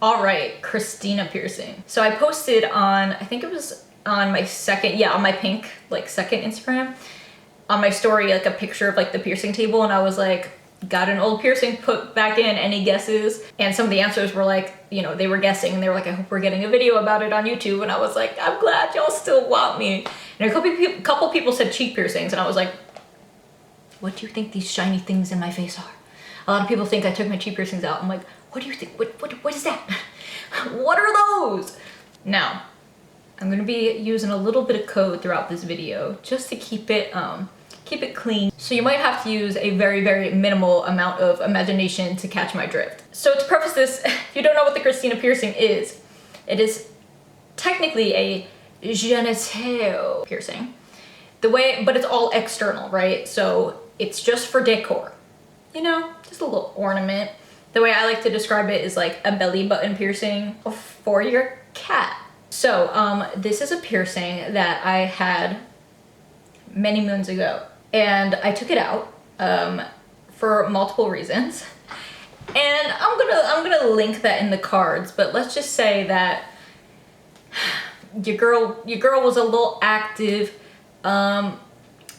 All right, Christina piercing. So I posted on, I think it was on my second, yeah, on my pink, like second Instagram, on my story, like a picture of like the piercing table, and I was like, got an old piercing put back in, any guesses? And some of the answers were like, you know, they were guessing and they were like, I hope we're getting a video about it on YouTube. And I was like, I'm glad y'all still want me. And a couple people said cheek piercings, and I was like, what do you think these shiny things in my face are? A lot of people think I took my cheek piercings out. I'm like, what do you think? What is that? What are those? Now, I'm gonna be using a little bit of code throughout this video just to keep it clean. So you might have to use a very, very minimal amount of imagination to catch my drift. So to preface this, if you don't know what the Christina piercing is, it is technically a genital piercing. But it's all external, right? So it's just for decor. You know, just a little ornament. The way I like to describe it is like a belly button piercing for your cat. So this is a piercing that I had many moons ago, and I took it out for multiple reasons. And I'm gonna link that in the cards, but let's just say that your girl was a little active.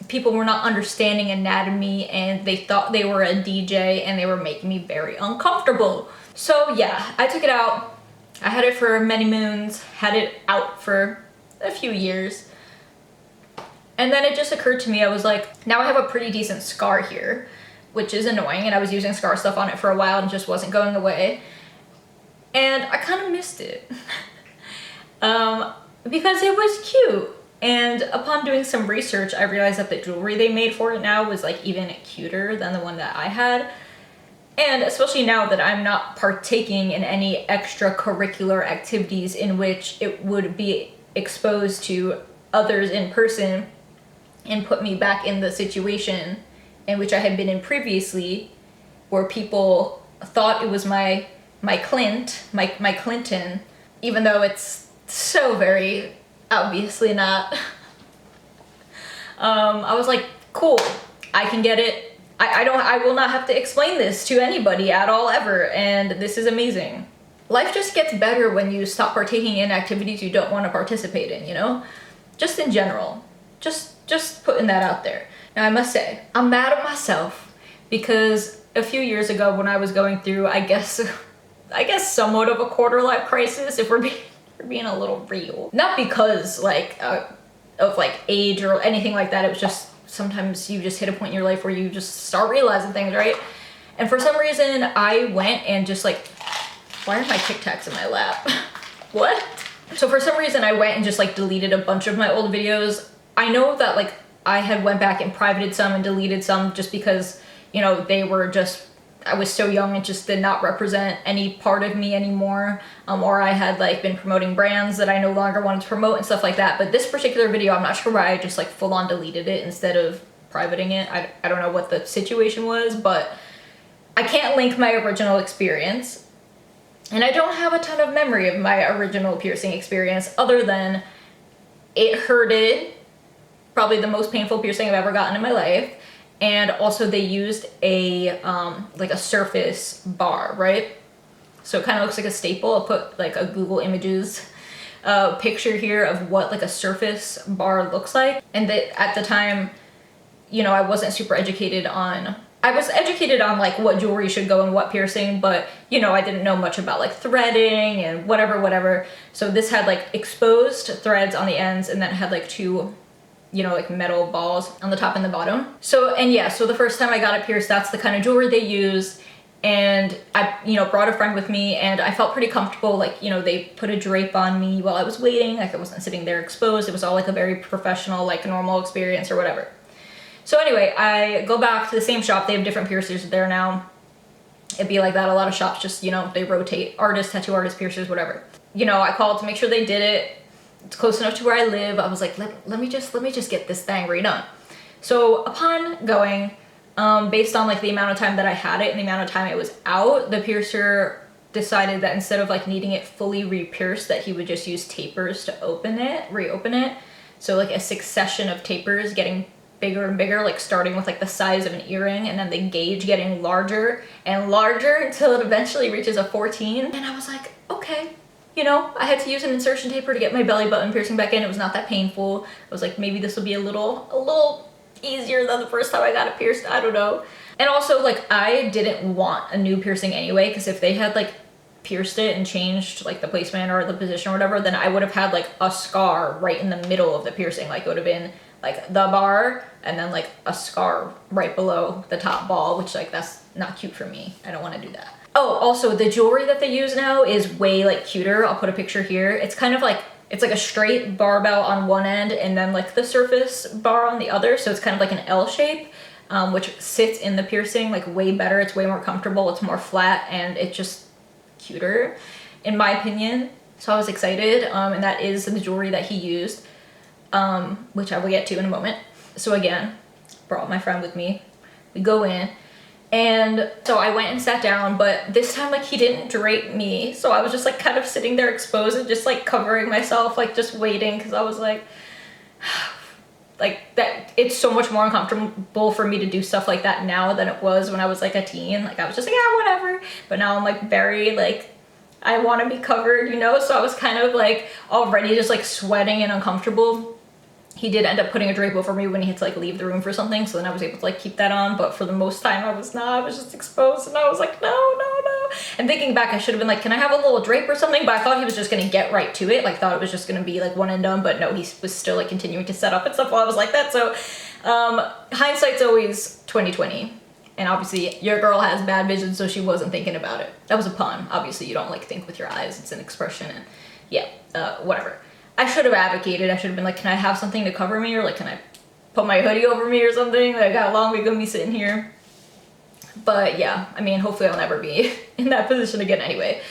People were not understanding anatomy, and they thought they were a DJ, and they were making me very uncomfortable. So yeah, I took it out. I had it for many moons, had it out for a few years. And then it just occurred to me, I was like, now I have a pretty decent scar here, which is annoying, and I was using scar stuff on it for a while and it just wasn't going away. And I kind of missed it. Because it was cute. And upon doing some research, I realized that the jewelry they made for it now was like even cuter than the one that I had. And especially now that I'm not partaking in any extracurricular activities in which it would be exposed to others in person and put me back in the situation in which I had been in previously, where people thought it was my Clinton, even though it's so very obviously not. I was like, cool, I can get it. I will not have to explain this to anybody at all ever, and this is amazing. Life just gets better when you stop partaking in activities you don't want to participate in, you know? Just in general. Just putting that out there. Now I must say, I'm mad at myself because a few years ago when I was going through, I guess somewhat of a quarter life crisis, if we're being a little real. Not because like of like age or anything like that. It was just sometimes you just hit a point in your life where you just start realizing things, right? And for some reason I went and just like, why are my Tic Tacs in my lap? What? So for some reason I went and just like deleted a bunch of my old videos. I know that like I had went back and privated some and deleted some just because, you know, they were just, I was so young, it just did not represent any part of me anymore. Or I had like been promoting brands that I no longer wanted to promote and stuff like that. But this particular video, I'm not sure why I just like full on deleted it instead of privating it. I don't know what the situation was, but I can't link my original experience. And I don't have a ton of memory of my original piercing experience other than it hurted, probably the most painful piercing I've ever gotten in my life. And also they used a like a surface bar, right? So it kind of looks like a staple. I'll put like a Google Images picture here of what like a surface bar looks like. And that at the time, you know, I wasn't super educated on, I was educated on like what jewelry should go in what piercing, but you know, I didn't know much about like threading and whatever. So this had like exposed threads on the ends, and then it had like two, you know, like metal balls on the top and the bottom. So the first time I got it pierced, that's the kind of jewelry they used. And I, you know, brought a friend with me, and I felt pretty comfortable. Like, you know, they put a drape on me while I was waiting. Like I wasn't sitting there exposed. It was all like a very professional, like normal experience or whatever. So anyway, I go back to the same shop. They have different piercers there now. It'd be like that. A lot of shops just, you know, they rotate artists, tattoo artists, piercers, whatever. You know, I called to make sure they did it. It's close enough to where I live. I was like, let me just get this thing redone. So upon going, based on like the amount of time that I had it and the amount of time it was out, the piercer decided that instead of like needing it fully re-pierced, that he would just use tapers to reopen it. So like a succession of tapers getting bigger and bigger, like starting with like the size of an earring, and then the gauge getting larger and larger until it eventually reaches a 14. And I was like, okay. You know, I had to use an insertion taper to get my belly button piercing back in. It was not that painful. I was like, maybe this will be a little easier than the first time I got it pierced. I don't know. And also, like, I didn't want a new piercing anyway, because if they had like pierced it and changed like the placement or the position or whatever, then I would have had like a scar right in the middle of the piercing. Like, it would have been like the bar and then like a scar right below the top ball, which like that's not cute for me. I don't want to do that. Oh, also the jewelry that they use now is way like cuter. I'll put a picture here. It's kind of like, it's like a straight barbell on one end and then like the surface bar on the other. So it's kind of like an L shape, which sits in the piercing like way better. It's way more comfortable. It's more flat and it's just cuter in my opinion. So I was excited. And that is the jewelry that he used, which I will get to in a moment. So again, brought my friend with me. We go in. And so I went and sat down, but this time like he didn't drape me. So I was just like kind of sitting there exposed and just like covering myself, like just waiting, because I was like that it's so much more uncomfortable for me to do stuff like that now than it was when I was like a teen. Like I was just like, yeah, whatever. But now I'm like very like, I want to be covered, you know? So I was kind of like already just like sweating and uncomfortable. He did end up putting a drape over me when he had to like leave the room for something, so then I was able to like keep that on, but for the most time I was not. I was just exposed and I was like, no. And thinking back, I should have been like, can I have a little drape or something? But I thought he was just gonna get right to it, like thought it was just gonna be like one and done, but no, he was still like continuing to set up and stuff while I was like that. So hindsight's always 20/20. And obviously your girl has bad vision, so she wasn't thinking about it. That was a pun. Obviously you don't like think with your eyes, it's an expression, and yeah, whatever. I should have advocated. I should have been like, can I have something to cover me? Or like, can I put my hoodie over me or something? Like, how long are we gonna be sitting here? But yeah, I mean, hopefully I'll never be in that position again anyway.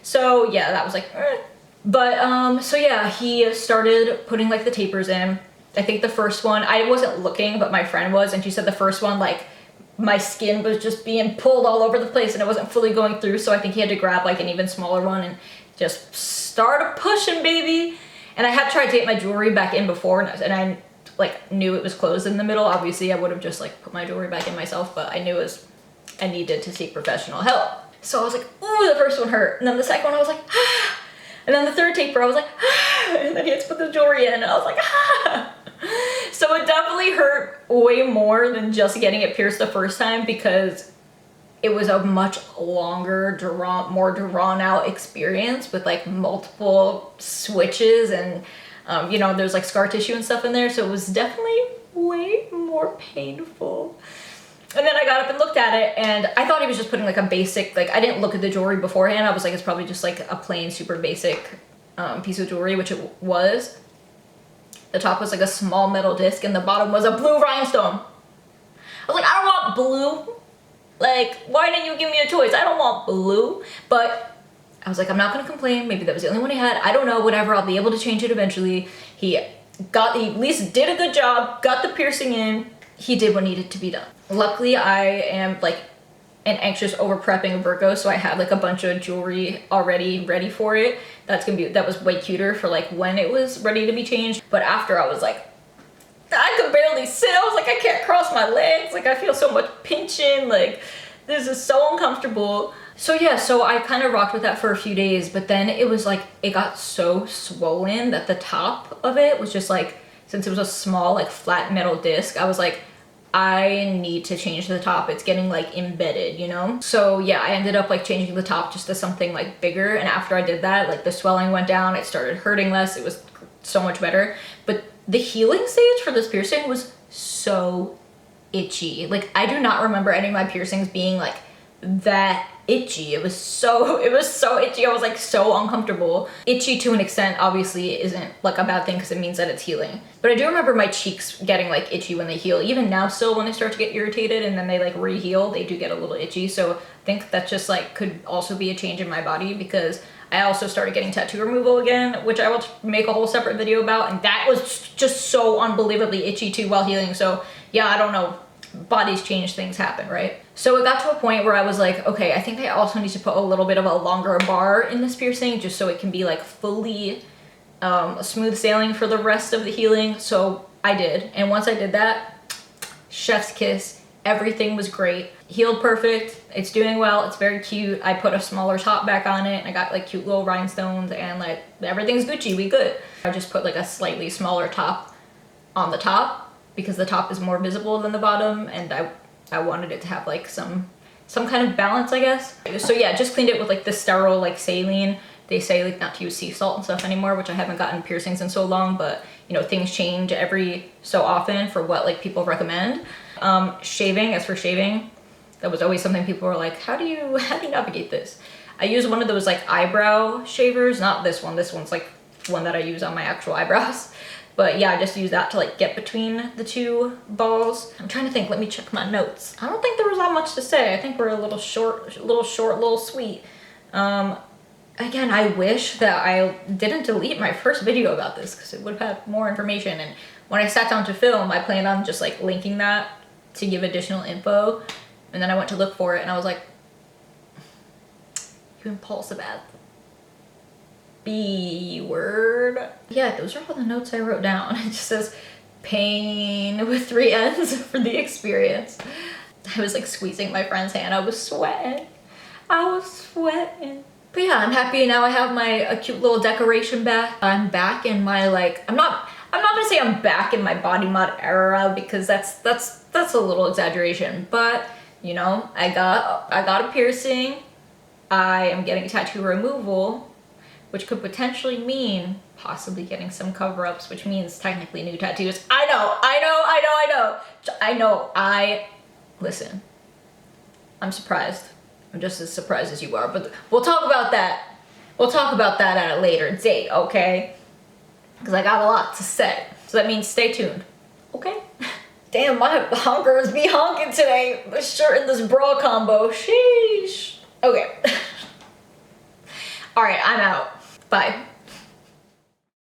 So yeah, that was like, But so yeah, he started putting like the tapers in. I think the first one, I wasn't looking, but my friend was, and she said the first one, like, my skin was just being pulled all over the place and it wasn't fully going through, so I think he had to grab like an even smaller one and just start pushing, baby. And I had tried to get my jewelry back in before, and I like knew it was closed in the middle. Obviously I would have just like put my jewelry back in myself, but I knew I needed to seek professional help. So I was like, ooh, the first one hurt. And then the second one I was like, ah. And then the third taper I was like, ah. And then he had to put the jewelry in and I was like, ah. So it definitely hurt way more than just getting it pierced the first time, because it was a much longer, more drawn out experience with like multiple switches and you know, there's like scar tissue and stuff in there. So it was definitely way more painful. And then I got up and looked at it and I thought he was just putting like a basic, like I didn't look at the jewelry beforehand. I was like, it's probably just like a plain, super basic piece of jewelry, which it was. The top was like a small metal disc and the bottom was a blue rhinestone. I was like, I don't want blue. Like, why didn't you give me a choice? I don't want blue. But I was like, I'm not gonna complain. Maybe that was the only one he had. I don't know, whatever. I'll be able to change it eventually. He at least did a good job, got the piercing in. He did what needed to be done. Luckily, I am like an anxious over prepping Virgo, so I had like a bunch of jewelry already ready for it. That was way cuter for like when it was ready to be changed. But after I was like, I could barely sit. I was like, I can't cross my legs. Like I feel so much pinching. Like this is so uncomfortable. So yeah, so I kind of rocked with that for a few days, but then it was like, it got so swollen that the top of it was just like, since it was a small like flat metal disc, I was like, I need to change the top. It's getting like embedded, you know? So yeah, I ended up like changing the top just to something like bigger. And after I did that, like the swelling went down, it started hurting less. It was so much better. But the healing stage for this piercing was so itchy. Like I do not remember any of my piercings being like that itchy. It was so itchy. I was like so uncomfortable. Itchy to an extent obviously isn't like a bad thing because it means that it's healing. But I do remember my cheeks getting like itchy when they heal. Even now still, when they start to get irritated and then they like re-heal, they do get a little itchy. So I think that just like could also be a change in my body, because I also started getting tattoo removal again, which I will make a whole separate video about, and that was just so unbelievably itchy too while healing. So yeah, I don't know. Bodies change, things happen, right? So it got to a point where I was like, okay, I think I also need to put a little bit of a longer bar in this piercing just so it can be like fully smooth sailing for the rest of the healing. So I did, and once I did that, chef's kiss, Everything was great. Healed perfect. It's doing well. It's very cute. I put a smaller top back on it. I got like cute little rhinestones and like everything's Gucci. We good. I just put like a slightly smaller top on the top because the top is more visible than the bottom, and I wanted it to have like some kind of balance, I guess. So yeah, just cleaned it with like the sterile like saline. They say like not to use sea salt and stuff anymore, which I haven't gotten piercings in so long, but you know, things change every so often for what like people recommend. Shaving, as for shaving, that was always something people were like, how do you navigate this? I use one of those like eyebrow shavers, not this one. This one's like one that I use on my actual eyebrows. But yeah, I just use that to like get between the two balls. I'm trying to think, let me check my notes. I don't think there was that much to say. I think we're a little short, little sweet. Again, I wish that I didn't delete my first video about this because it would have had more information. And when I sat down to film, I planned on just like linking that to give additional info. And then I went to look for it and I was like, you impulsive ass B word. Yeah, those are all the notes I wrote down. It just says pain with 3 N's for the experience. I was like squeezing my friend's hand. I was sweating. But yeah, I'm happy now. I have my cute little decoration back. I'm back in my like, I'm not gonna say I'm back in my body mod era because that's a little exaggeration. But you know, I got a piercing. I am getting tattoo removal, which could potentially mean possibly getting some cover-ups, which means technically new tattoos. Listen, I'm surprised. I'm just as surprised as you are, but we'll talk about that. We'll talk about that at a later date, okay? Because I got a lot to say. So that means stay tuned, okay? Damn, my honkers be honking today. This shirt and this bra combo, sheesh. Okay. All right, I'm out. Bye.